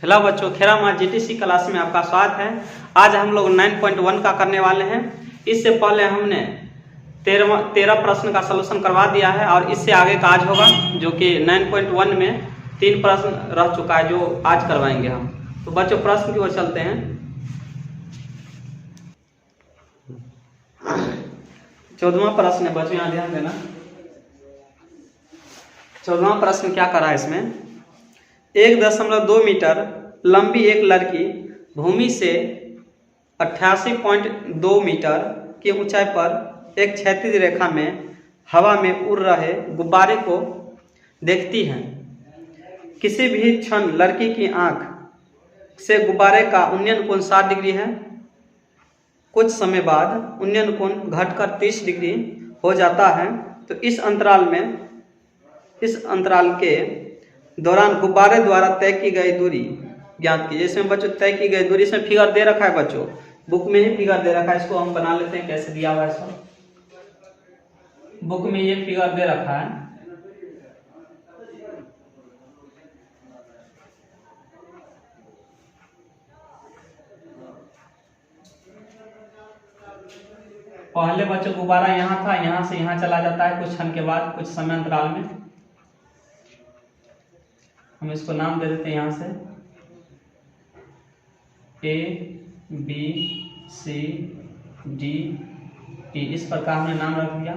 Hello बच्चों, खेरामा GTC class में आपका स्वागत है। आज हम लोग 9.1 का करने वाले हैं। इससे पहले हमने 13 प्रश्न का सलूशन करवा दिया है और इससे आगे का आज होगा, जो कि 9.1 में 3 प्रश्न रह चुका है जो आज करवाएंगे हम। तो बच्चों प्रश्न की ओर चलते हैं। 14वां प्रश्न है बच्चों, यहाँ ध्यान देना। 14वां प्रश्न क्या करा है इसमें, 1.2 मीटर लंबी एक लड़की भूमि से 88.2 मीटर की ऊंचाई पर एक क्षैतिज रेखा में हवा में उड़ रहे गुब्बारे को देखती है। किसी भी क्षण लड़की की आंख से गुब्बारे का उन्नयन कोण 60 डिग्री है। कुछ समय बाद उन्नयन कोण घटकर 30 डिग्री हो जाता है। तो इस अंतराल के दौरान गुब्बारे द्वारा तय की गई दूरी ज्ञात कीजिए। इसमें बच्चों तय की गई दूरी, इसमें फिगर दे रखा है बच्चों, बुक में ही फिगर दे रखा है। इसको हम बना लेते हैं, कैसे दिया हुआ है इसको। बुक में ये फिगर दे रखा है। पहले बच्चों गुब्बारा यहाँ था, यहाँ से यहाँ चला जाता है कुछ क्षण के बाद, कुछ समय अंतराल में। हम इसको नाम दे देते हैं यहाँ से A, B, C, D, E। इस प्रकार हमने नाम रख दिया।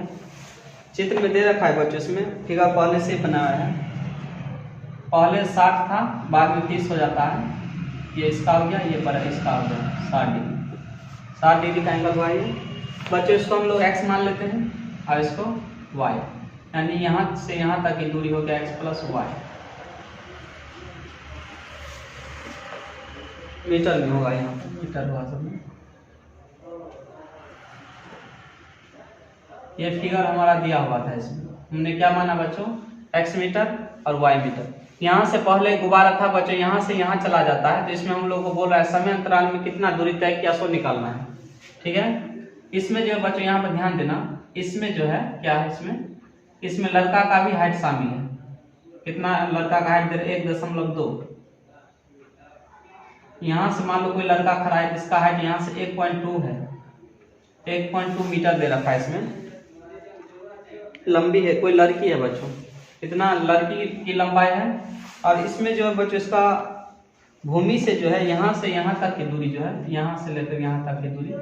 चित्र में दे रखा है बच्चों, इसमें फिगर पहले से बनाया है। पहले 60 था, बाद में 30 हो जाता है। ये इसका हो गया, ये पर इसका हो गया 60 डिग्री। 60 डिग्री का एंगल हुआ ये बच्चों। इसको हम लोग x मान लेते हैं और इसको y, यानी यहाँ से यहाँ तक की दूरी हो गया x + y। मीटर में होगा, यहाँ पर मीटर हुआ सब में। ये फिगर हमारा दिया हुआ था। इसमें हमने क्या माना बच्चों, x मीटर और y मीटर। यहाँ से पहले गुब्बारा था बच्चों, यहाँ से यहाँ चला जाता है। तो इसमें हम लोग को बोल रहा है समय अंतराल में कितना दूरी तय किया सो निकालना है। ठीक है, इसमें जो है बच्चों यहाँ पर ध्यान देना, इसमें जो है क्या है, इसमें लड़का का भी हाइट शामिल है। कितना लड़का का हाइट दे रहे, 1.2। यहाँ से मान लो कोई लड़का खड़ा है, इसका हाइट यहाँ से 1.2 है। 1.2 मीटर दे रखा है। इसमें लंबी है, कोई लड़की है बच्चों, इतना लड़की की लंबाई है। और इसमें जो है बच्चों, इसका भूमि से जो है यहाँ से यहाँ तक की दूरी जो है, यहाँ से लेकर यहाँ तक की दूरी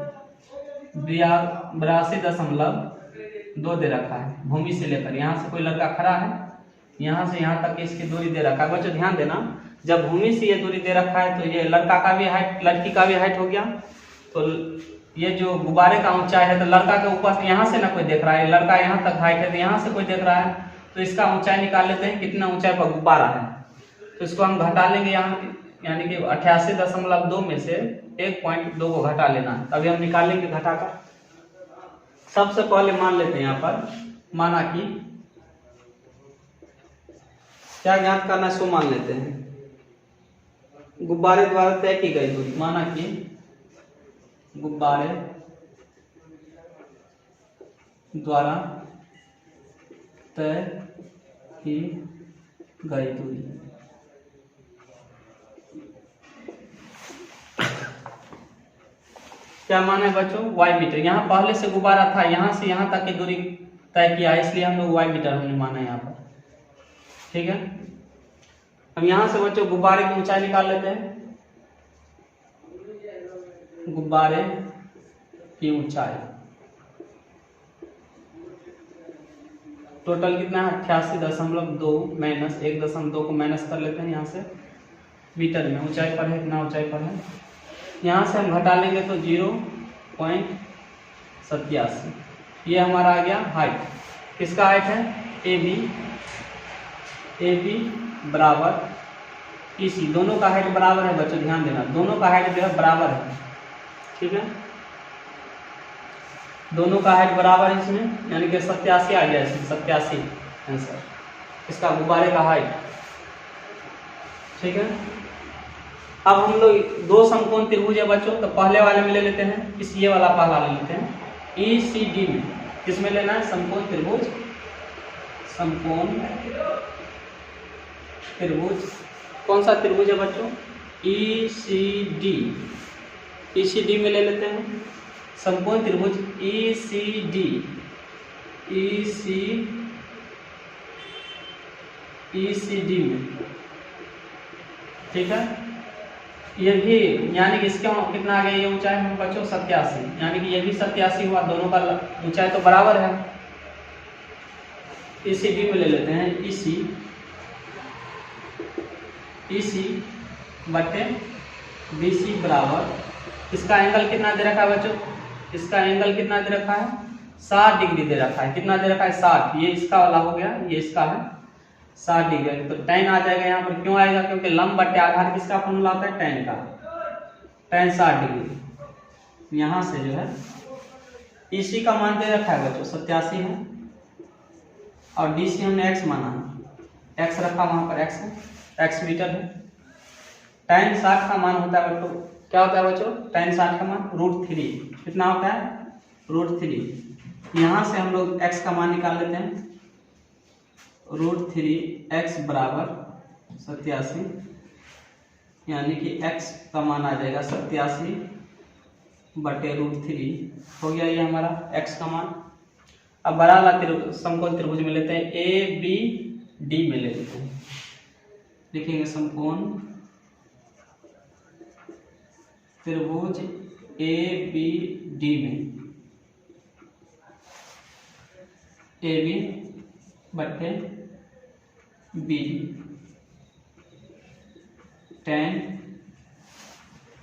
82.2 दे रखा है। भूमि से लेकर यहाँ से कोई लड़का खड़ा है, यहाँ से यहाँ तक इसकी दूरी दे रखा है। बच्चों ध्यान देना, जब भूमि से ये दूरी दे रखा है तो ये लड़का का भी हाइट, लड़की का भी हाइट हो गया। तो ये जो गुब्बारे का ऊंचाई है, तो लड़का के ऊपर से यहाँ से ना कोई देख रहा है, लड़का यहाँ तक हाइट है, तो यहाँ से कोई देख रहा है। तो इसका ऊंचाई निकाल लेते हैं, कितना ऊंचाई पर गुब्बारा है। तो इसको हम घटा लेंगे यहाँ, यानी कि 88.2 में से 1.2 को घटा लेना है। तभी हम निकालेंगे घटा कर। सबसे पहले मान लेते हैं यहाँ पर, माना कि क्या ज्ञात करना है, इसको मान लेते हैं। गुब्बारे द्वारा तय की गई दूरी, माना कि गुब्बारे द्वारा तय की गई दूरी। क्या माना है बच्चों, y मीटर। यहाँ पहले से गुब्बारा था, यहाँ से यहाँ तक की दूरी तय किया है, इसलिए हम लोग y मीटर हमने माना यहाँ पर। ठीक है, हम यहाँ से बच्चों गुब्बारे की ऊंचाई निकाल लेते हैं। गुब्बारे की ऊंचाई टोटल कितना है, 88.2 माइनस 1.2 को माइनस कर लेते हैं यहाँ से। मीटर में ऊंचाई पर है, कितना ऊंचाई पर है। यहाँ से हम घटा लेंगे तो 0.87। ये हमारा आ गया हाइट। किसका हाइट है, AB बराबर EC। दोनों का हाइट बराबर है बच्चों, ध्यान देना, दोनों का हाइट जो है बराबर है। ठीक है, दोनों का हाइट बराबर है इसमें, यानी कि 87 आ गया इसमें, 87 आंसर इसका गुब्बारे का हाइट। ठीक है, अब हम लोग 2 समकोण त्रिभुज है बच्चों, तो पहले वाले में ले लेते हैं, इस ये वाला पहला ले लेते हैं। ECD में किसमें लेना है, समकोण त्रिभुज। समकोण त्रिभुज कौन सा त्रिभुज है बच्चों, ECD, ECD में ले लेते हैं समकोण त्रिभुज ECD, ECD में, ठीक है। ये भी यानी कि इसका कितना आ गया, ये ऊंचाई हम बच्चों 87, यानी कि ये भी 87 हुआ, दोनों का ऊंचाई तो बराबर है। ECD में ले लेते हैं EC बटे BC बराबर, इसका एंगल कितना दे रखा है बच्चों, इसका एंगल कितना दे रखा है 60 डिग्री दे रखा है। कितना दे रखा है 60, ये इसका वाला हो गया, ये इसका है 60 डिग्री, तो tan आ जाएगा यहाँ पर। क्यों आएगा, क्योंकि लंब बटे आधार किसका फॉर्मूला होता है, tan का, tan 60 डिग्री। यहाँ से जो है EC का मान दे रखा है बच्चों 87 है, और DC हमने x माना है, x रखा वहां पर, x मीटर है। tan 60 का मान होता है बच्चों, क्या होता है बच्चों, tan 60 का मान √3, कितना होता है √3। यहाँ से हम लोग x का मान निकाल लेते हैं, √3x बराबर 87, यानी कि x का मान आ जाएगा 87 बटे √3, हो गया ये हमारा x का मान। अब बड़ा वाला समकोण त्रिभुज में लेते हैं, ABD में ले लेते हैं, लिखेंगे समकोण त्रिभुज ABD में, AB बटे BD, tan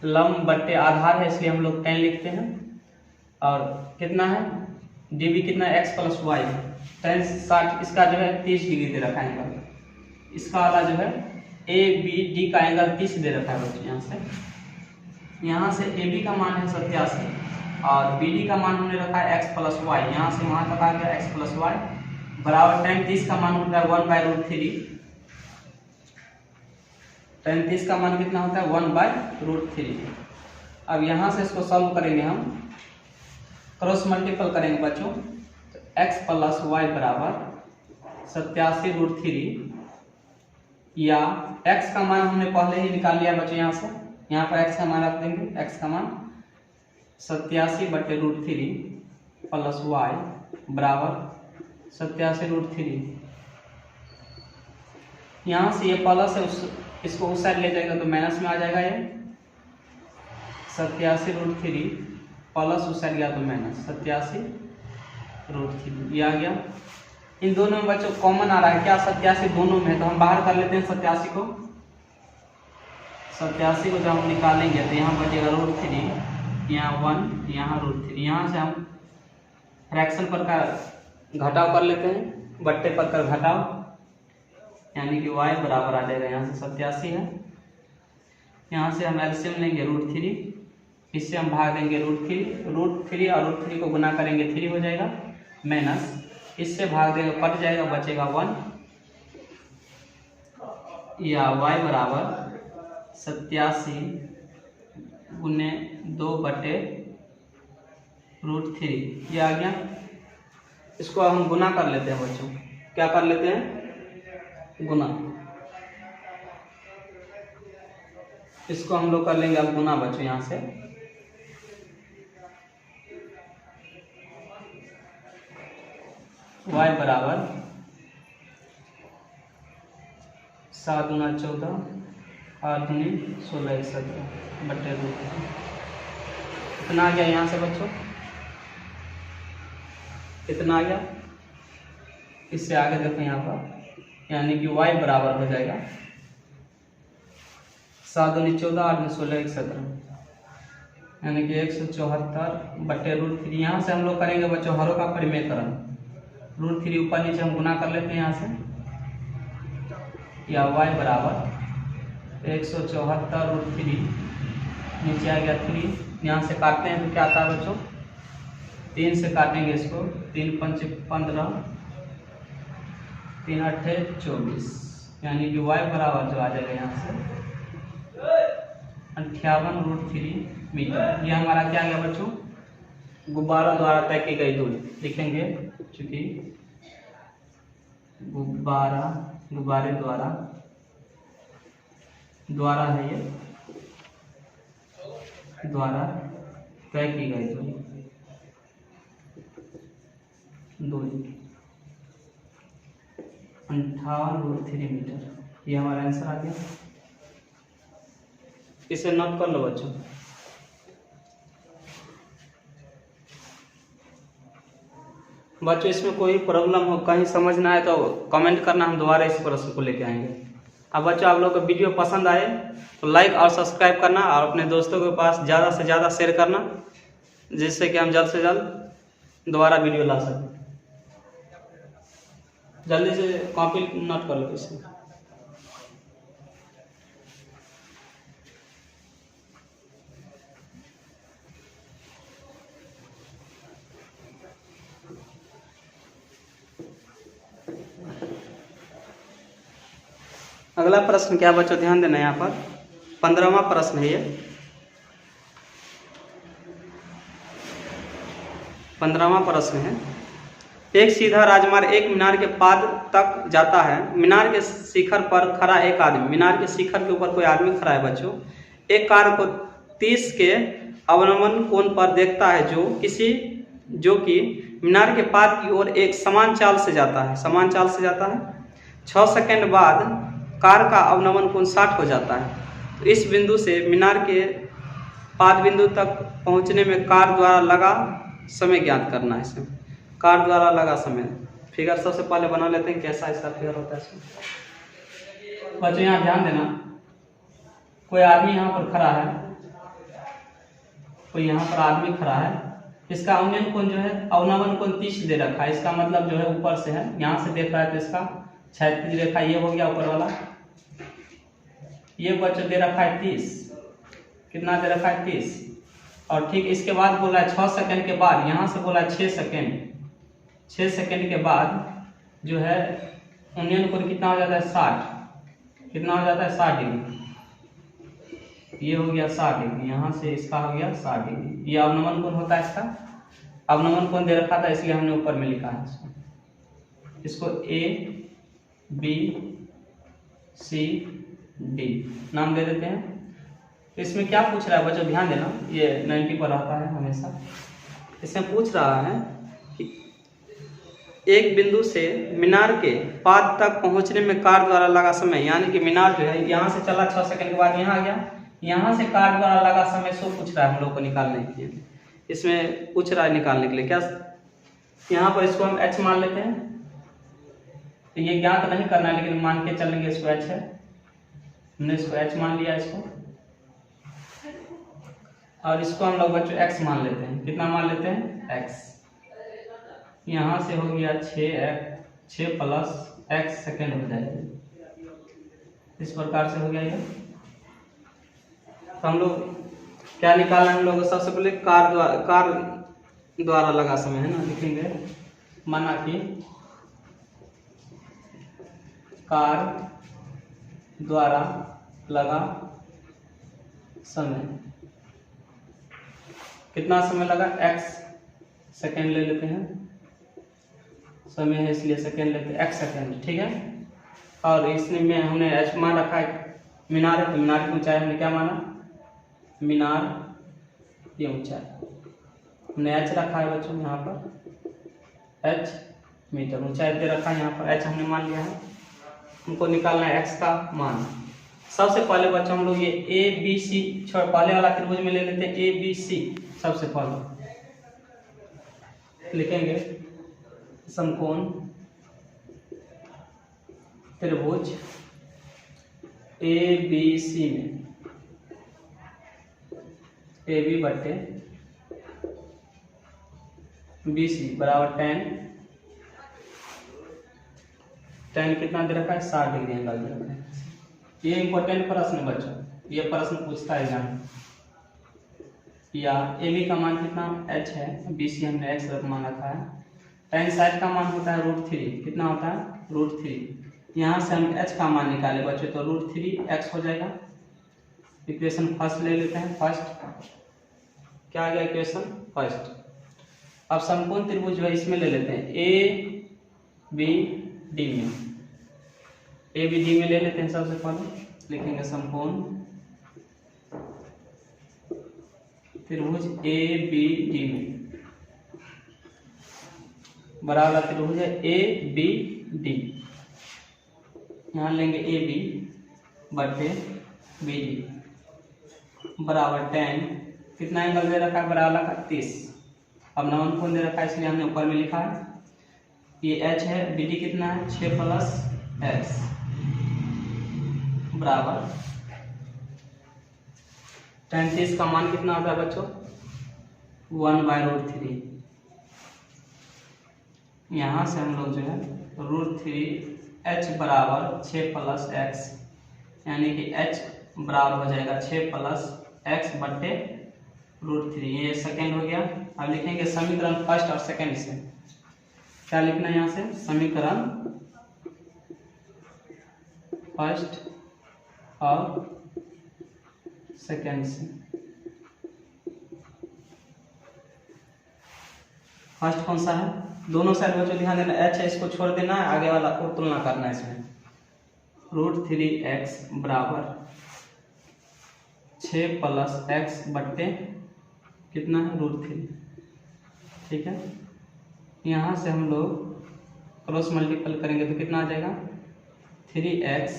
लंब बटे आधार है इसलिए हम लोग tan लिखते हैं, और कितना है dB कितना x प्लस वाई, tan 60 इसका जो है 30 डिग्री दे रखा है एंगल, इसका वाला जो है ABD का एंगल 30 दे रखा है बच्चों। यहाँ से AB का मान है 87 और BD का मान हमने रखा है x प्लस वाई, यहाँ से वहाँ तक आ गया x प्लस वाई बराबर tan 30 का मान होता है 1/√3, tan 30 का मान कितना होता है 1/√3। अब यहाँ से इसको सॉल्व करेंगे, हम क्रॉस मल्टीपल करेंगे बच्चों, तो x प्लस वाई बराबर 87√3, या x का मान हमने पहले ही निकाल लिया बच्चों, यहाँ से यहाँ पर x का मान रख देंगे, x का मान 87/√3 प्लस वाई बराबर 87√3। यहाँ से ये प्लस है, इसको उस साइड ले जाएगा तो माइनस में आ जाएगा, ये 87√3 प्लस उस साइड गया तो माइनस 87√3, ये आ गया। इन दोनों में बच्चों कॉमन आ रहा है क्या, 87 दोनों में, तो हम बाहर कर लेते हैं 87 को। 87 को जब हम निकालेंगे तो यहाँ बचेगा √3, यहाँ 1, यहाँ √3, यहाँ से हम फ्रैक्शन पर का घटाव कर लेते हैं, बट्टे पर का घटाव, यानी कि y बराबर आ जाएगा, यहाँ से 87 है, यहाँ से हम एलसीएम लेंगे √3, इससे हम भाग देंगे √3 और √3 को गुना करेंगे 3 हो जाएगा, माइनस इससे भाग देंगे कट जाएगा, बचेगा 1, या y बराबर 87 गुने 2/√3, ये आ गया। इसको हम गुना कर लेते हैं बच्चों, क्या कर लेते हैं, गुना, इसको हम लोग कर लेंगे अब गुना बच्चों, यहाँ से y बराबर 7 गुना 14 8 दूनी 16 1 17 बटे √3, इतना आ गया यहाँ से बच्चों, इतना आ गया। इससे आगे देखो यहाँ पर, यानी कि y बराबर हो जाएगा 7 दूनी 14 8 दूनी 16 1 17, यानी कि 174 बटे √3। यहाँ से हम लोग करेंगे बच्चों हरों का परिमेयकरण, √3 ऊपर नीचे हम गुना कर लेते हैं यहाँ से, या y बराबर 174 √3, नीचे आ गया 3, यहाँ से काटते हैं तो क्या आता है बच्चों, 3 से काटेंगे इसको, 3 5 15 3 8 24, यानी कि y बराबर जो आ जाएगा यहाँ से 58√3 मीटर। ये हमारा क्या गया बच्चों, गुब्बारों द्वारा तय की गई दूरी लिखेंगे, चूंकि गुब्बारे द्वारा है ये द्वारा तय की गई दूरी 58√3 मीटर। ये हमारा आंसर आ गया। इसे नोट कर लो बच्चों। बच्चों इसमें कोई प्रॉब्लम हो, कहीं समझ ना आए तो कमेंट करना, हम दोबारा इस प्रश्न को लेके आएंगे। अब बच्चों आप लोग को वीडियो पसंद आए तो लाइक और सब्सक्राइब करना और अपने दोस्तों के पास ज़्यादा से ज़्यादा शेयर करना, जिससे कि हम जल्द से जल्द दोबारा वीडियो ला सकें। जल्दी से कॉपी नोट कर लो इसे। अगला प्रश्न क्या बच्चों, ध्यान देना यहाँ पर 15वां प्रश्न है ये। 15वां प्रश्न है, एक सीधा राजमार्ग एक मीनार के पाद तक जाता है। मीनार के शिखर पर खड़ा एक आदमी, मीनार के शिखर के ऊपर कोई आदमी खड़ा है बच्चों, एक कार को 30 के अवनमन कोण पर देखता है, जो कि मीनार के पाद की ओर एक समान चाल से जाता है। 6 सेकंड बाद कार का अवनमन कोण 60 हो जाता है। तो इस बिंदु से मीनार के पाद बिंदु तक पहुंचने में कार द्वारा लगा समय ज्ञात करना है। इसमें कार द्वारा लगा समय फिगर सबसे पहले बना लेते हैं, कैसा इसका फिगर होता है इसमें। बच्चों यहाँ ध्यान देना, कोई आदमी यहाँ पर खड़ा है, कोई यहाँ पर आदमी खड़ा है, इसका अवनमन कोण जो है, अवनमन कोण 30 दे रखा है। इसका मतलब जो है ऊपर से है, यहाँ से देख रहा है तो इसका क्षैतिज रेखा ये हो गया ऊपर वाला, ये बच्चों दे रखा है 30, कितना दे रखा है 30। और ठीक इसके बाद बोला है 6 सेकंड के बाद, यहाँ से बोला 6 सेकंड, 6 सेकंड के बाद जो है अवनमन कोण कितना हो जाता है 60, कितना हो जाता है 60 डिग्री। ये हो गया 60 डिग्री, यहाँ से इसका हो गया 60 डिग्री। ये अवनमन कोण होता है, इसका अवनमन कोण दे रखा था इसलिए हमने ऊपर में लिखा है इसको A B C D नाम दे देते हैं। इसमें क्या पूछ रहा है बच्चों, ध्यान देना, ये 90 पर आता है हमेशा। इसमें पूछ रहा है कि एक बिंदु से मीनार के पाद तक पहुंचने में कार द्वारा लगा समय, यानी कि मीनार जो है यहाँ से चला 6 सेकंड के बाद यहाँ आ गया, यहाँ से कार द्वारा लगा समय सो पूछ रहा है हम लोग को निकालने के लिए। इसमें पूछ रहा है निकालने के लिए क्या, यहाँ पर इसको हम h मान लेते हैं। तो ये ज्ञात नहीं करना है लेकिन मान के चलेंगे, इसको h है, हमने इसको h मान लिया इसको, और इसको हम लोग बच्चों x मान लेते हैं। कितना मान लेते हैं x। यहाँ से हो गया 6 प्लस x सेकेंड हो जाएगा, इस प्रकार से हो गया ये। तो हम लोग क्या निकालना है हम लोग, सबसे पहले कार द्वारा लगा समय है ना, लिखेंगे माना कि कार द्वारा लगा समय, कितना समय लगा x सेकेंड ले लेते हैं, समय है इसलिए सेकेंड लेते हैं, x सेकेंड, ठीक है। और इसमें हमने h मान रखा है, मीनार है तो मीनार की ऊंचाई हमने क्या माना, मीनार ये ऊंचाई हमने h रखा है बच्चों, यहाँ पर h मीटर ऊंचाई दे रखा है, यहाँ पर h हमने मान लिया है। हमको निकालना है x का मान। सबसे पहले बच्चों हम लोग ये A B C पहले वाला त्रिभुज में ले लेते हैं A B C। सबसे पहले लिखेंगे समकोण त्रिभुज A B C में AB बटे BC बराबर tan कितना दे रखा है 60 डिग्री एंगल दे रखा है। ये इंपॉर्टेंट प्रश्न है बच्चों, ये प्रश्न पूछता है एग्जाम। या ए बी का मान कितना h है, बी सी हमने x मान रखा है। tan 60 का मान होता है √3, कितना होता है √3। यहाँ से हम h का मान निकाले बच्चों तो √3x हो जाएगा। इक्वेशन फर्स्ट ले लेते हैं, फर्स्ट क्या आ गया इक्वेशन फर्स्ट। अब समकोण त्रिभुज जो है इसमें ले लेते हैं ए बी डी में, ए बी डी में ले लेते हैं। सबसे पहले लिखेंगे समकोण त्रिभुज ए बी डी में, बड़ा वाला त्रिभुज है ए बी डी। यहाँ लेंगे ए बी बटे बी डी बराबर tan, कितना एंगल दे रखा है बड़ा वाला का 30। अब नवन कोण दे रखा है इसलिए हमने ऊपर में लिखा है। ये h है, बी डी कितना है 6 प्लस x बराबर tan 30 का मान कितना होता है बच्चों 1/√3। यहाँ से हम लोग जो है √3 h बराबर 6 प्लस x, यानी कि h बराबर हो जाएगा 6 प्लस x बट्टे √3। ये सेकेंड हो गया। अब लिखेंगे समीकरण फर्स्ट और सेकेंड से। क्या लिखना है यहाँ से, समीकरण फर्स्ट और सेकेंड से। फर्स्ट कौन सा है, दोनों साइड बच्चों ध्यान देना, h है इसको छोड़ देना है, आगे वाला को तुलना करना है इसमें। √3x बराबर 6 प्लस x बट्टे कितना है √3, ठीक है। यहाँ से हम लोग क्रॉस मल्टीपल करेंगे तो कितना आ जाएगा 3x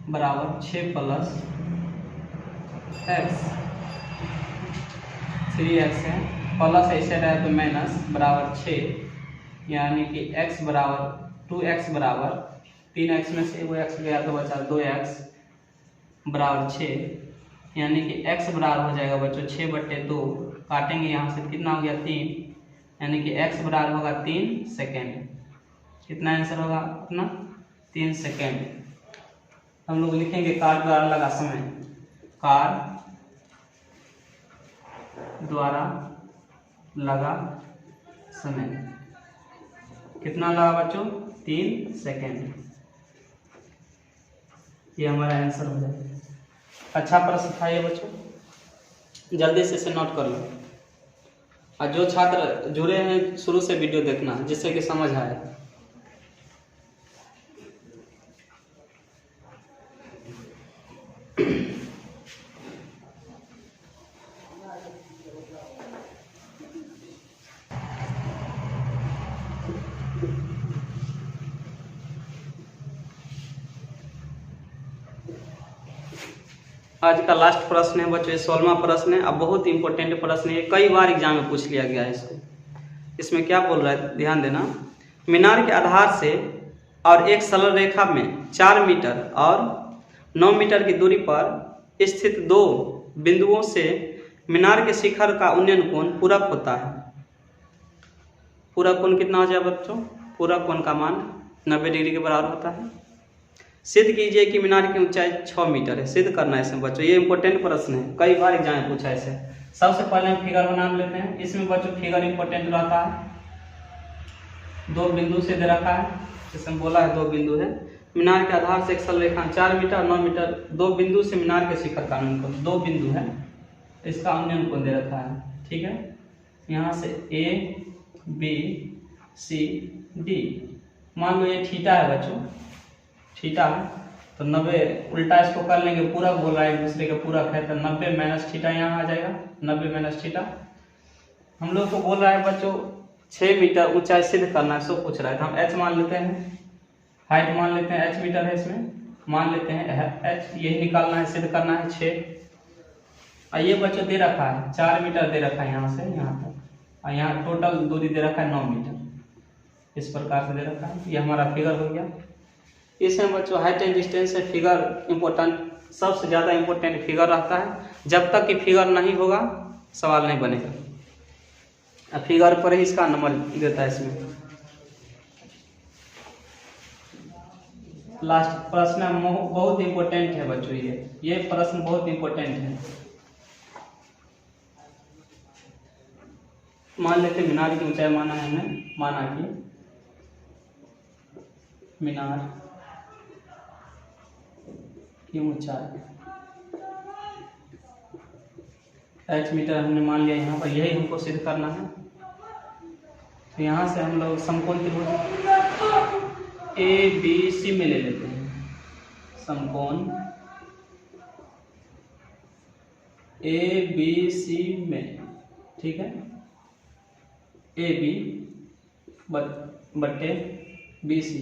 बराबर 6 प्लस x, 3x है प्लस ऐसे रहे तो माइनस बराबर 6, यानी कि x बराबर 2x बराबर 3x में से वो x गया तो बचा 2x बराबर 6, यानी कि x बराबर हो जाएगा बच्चों 6 बट्टे 2, काटेंगे यहाँ से कितना हो गया 3, यानी कि x बराबर होगा 3 सेकेंड। कितना आंसर होगा अपना 3 सेकेंड। हम लोग लिखेंगे कार द्वारा लगा समय, कार द्वारा लगा समय कितना लगा बच्चों 3 सेकेंड। ये हमारा आंसर हो जाएगा। अच्छा प्रश्न था ये बच्चों, जल्दी से इसे नोट कर लो। और जो छात्र जुड़े हैं शुरू से वीडियो देखना जिससे कि समझ आए। आज का लास्ट प्रश्न है बच्चों, 16वां प्रश्न है। अब बहुत इंपॉर्टेंट प्रश्न है, कई बार एग्जाम में पूछ लिया गया है इसको। इसमें क्या बोल रहा है ध्यान देना, मीनार के आधार से और एक सरल रेखा में 4 मीटर और 9 मीटर की दूरी पर स्थित 2 बिंदुओं से मीनार के शिखर का उन्नयन कोण पूरक होता है। पूरक कोण कितना हो जाए बच्चों, पूरक कोण का मान 90 डिग्री के बराबर होता है। सिद्ध कीजिए कि मीनार की ऊंचाई 6 मीटर है। सिद्ध करना है इसमें बच्चों, ये इंपॉर्टेंट प्रश्न है, कई बार एग्जाम में पूछा है इसे। सबसे पहले हम फिगर बना लेते हैं। इसमें बच्चों फिगर इंपॉर्टेंट रहता है। 2 बिंदु से दे रखा है, इसमें बोला है 2 बिंदु है। मीनार के आधार से एक सरल रेखा 4 मीटर 9 मीटर, 2 बिंदु से मीनार के शिखर का उन्नयन कोण, 2 बिंदु है, इसका उन्नयन कोण दे रखा है, ठीक है। यहाँ से A B C D, मान लो ये थीटा है बच्चों, थीटा है तो 90 उल्टा इसको कर लेंगे, पूरक बोल रहा है एक दूसरे का पूरक है तो 90 माइनस थीटा यहाँ आ जाएगा, 90 माइनस थीटा। हम लोग को बोल रहा है बच्चों 6 मीटर ऊंचाई सिद्ध करना है, सो पूछ रहा है तो हम h मान लेते हैं, हाइट मान लेते हैं, h मीटर है इसमें, मान लेते हैं h, यही निकालना है, सिद्ध करना है 6। और ये बच्चों दे रखा है 4 मीटर दे रखा है यहाँ से यहाँ तक, और यहाँ टोटल दूरी दे रखा है 9 मीटर, इस प्रकार से दे रखा है। ये हमारा फिगर हो गया। इसमें बच्चों हाइट एंड डिस्टेंस से फिगर इंपॉर्टेंट, सबसे ज़्यादा इंपॉर्टेंट फिगर रहता है। जब तक कि फिगर नहीं होगा सवाल नहीं बनेगा। फिगर पर ही इसका नंबर देता है। इसमें लास्ट प्रश्न बहुत इंपॉर्टेंट है बच्चों, ये प्रश्न बहुत इंपॉर्टेंट है। मान लेते हैं मीनार की ऊंचाई माना है हमने, माना कि मीनार की ऊंचाई h मीटर हमने मान लिया यहाँ पर, यही हमको सिद्ध करना है। तो यहाँ से हम लोग समकोण त्रिभुज ABC में ले लेते हैं, समकोण ए बी सी में, ठीक है, ए बी बट्टे बी सी।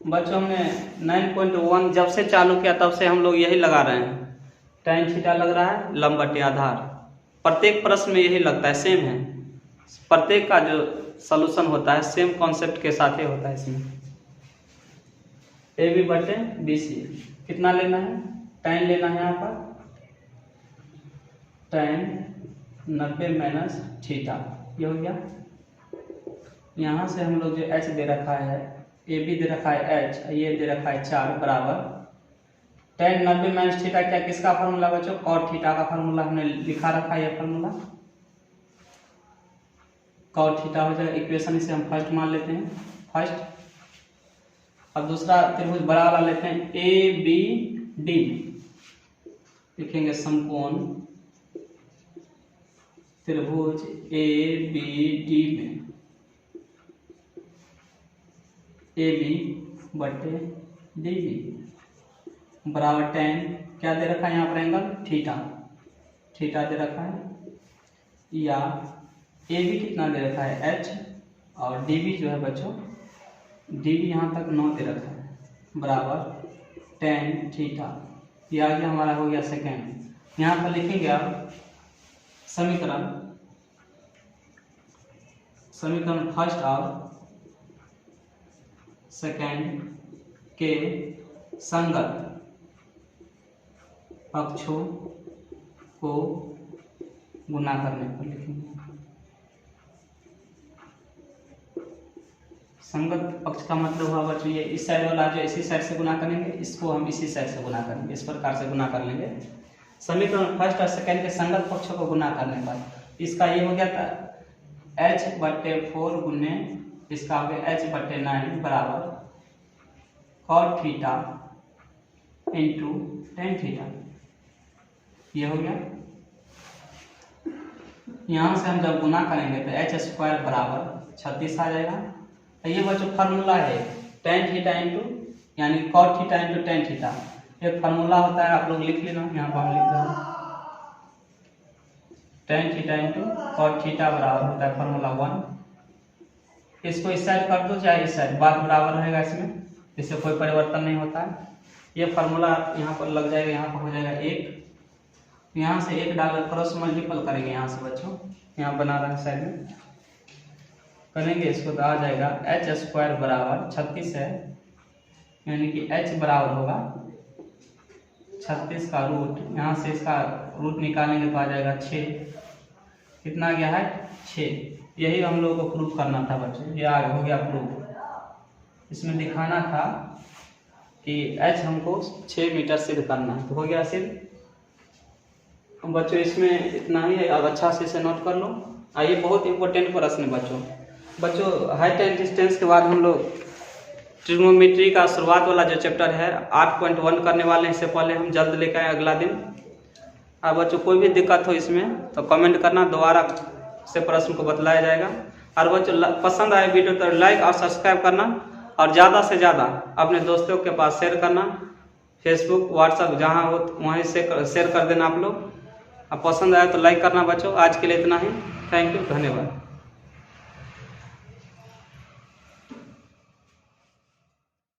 बच्चों हमने 9.1 जब से चालू किया तब से हम लोग यही लगा रहे हैं, tan थीटा लग रहा है, लंब बट्टे आधार। प्रत्येक प्रश्न में यही लगता है, सेम है, प्रत्येक का जो सॉल्यूशन होता है सेम कॉन्सेप्ट के साथ ही होता है। इसमें ए बी बट्टे बी सी कितना लेना है, tan लेना है, यहाँ पर tan 90 माइनस थीटा, ये हो गया। यहाँ से हम लोग जो h दे रखा है, ए बी दे रखा है h, ये दे रखा है 4 बराबर tan 90 माइनस थीटा, क्या किसका फार्मूला बच्चों, cot थीटा का फार्मूला हमने लिखा रखा है, ये फार्मूला cot थीटा हो जाएगा। इक्वेशन इसे हम फर्स्ट मान लेते हैं, फर्स्ट। अब दूसरा त्रिभुज बड़ा वाला लेते हैं, ए बी डी, लिखेंगे समकोण त्रिभुज ए बी डी में ए बी बट्टे डी बी बराबर tan क्या दे रखा है यहाँ पर, एंगल थीटा, थीटा दे रखा है, या ए बी कितना दे रखा है h, और डी बी जो है बच्चों, डी बी यहाँ तक 9 दे रखा है, बराबर tan थीटा। ये आगे हमारा हो गया सेकेंड। यहाँ पर लिखेंगे आप समीकरण फर्स्ट और सेकेंड के संगत पक्षों को गुना करने पर लिखेंगे। संगत पक्ष का मतलब हुआ बच्चों, ये इस साइड वाला जो इसी साइड से गुना करेंगे, इसको हम इसी साइड से गुना करेंगे, इस प्रकार से गुना कर लेंगे। समीकरण फर्स्ट और सेकेंड के संगत पक्षों को गुना करने पर इसका ये हो गया था h बट्टे 4 गुने इसका हो गया h बट्टे 9 बराबर cot theta into tan theta, ये हो गया। यहाँ से हम जब गुना करेंगे तो h स्क्वायर बराबर 36 आ जाएगा। तो ये बच्चों फार्मूला है tan थीटा इंटू यानी cot theta into tan theta, एक फार्मूला होता है, आप लोग लिख लेना, यहाँ पर हम लिख रहे हैं tan theta into cot theta बराबर होता है फार्मूला 1। इसको इस साइड कर दो चाहे इस साइड, बात बराबर रहेगा, इसमें इससे कोई परिवर्तन नहीं होता है। ये फार्मूला यहाँ पर लग जाएगा, यहाँ पर हो जाएगा 1, यहाँ से 1 डालकर क्रॉस मल्टीपल करेंगे, यहाँ से बच्चों यहाँ बना रहे हैं साइड में करेंगे इसको, तो आ जाएगा h स्क्वायर बराबर 36 है, यानी कि h बराबर होगा 36 का रूट, यहाँ से इसका रूट निकालेंगे तो आ जाएगा 6, कितना गया है 6। यही हम लोगों को प्रूफ करना था बच्चों, ये आगे हो गया प्रूफ। इसमें दिखाना था कि h हमको 6 मीटर सिद्ध करना है, तो हो गया सिद्ध। बच्चों इसमें इतना ही है, अब अच्छा से इसे नोट कर लो। आइए बहुत इंपॉर्टेंट प्रश्न है बच्चों हाइट एंड डिस्टेंस के बाद हम लोग ट्रिग्नोमेट्री का शुरुआत वाला जो चैप्टर है 8.1 करने वाले हैं, इससे पहले हम जल्द लेकर आए अगला दिन। अब बच्चों कोई भी दिक्कत हो इसमें तो कमेंट करना, दोबारा से प्रश्न को बतलाया जाएगा। और बच्चों पसंद आए वीडियो तो लाइक और सब्सक्राइब करना, और ज़्यादा से ज़्यादा अपने दोस्तों के पास शेयर करना, फेसबुक व्हाट्सएप जहाँ हो वहीं से शेयर कर देना आप लोग। अब पसंद आए तो लाइक करना बच्चों। आज के लिए इतना ही, थैंक यू, धन्यवाद।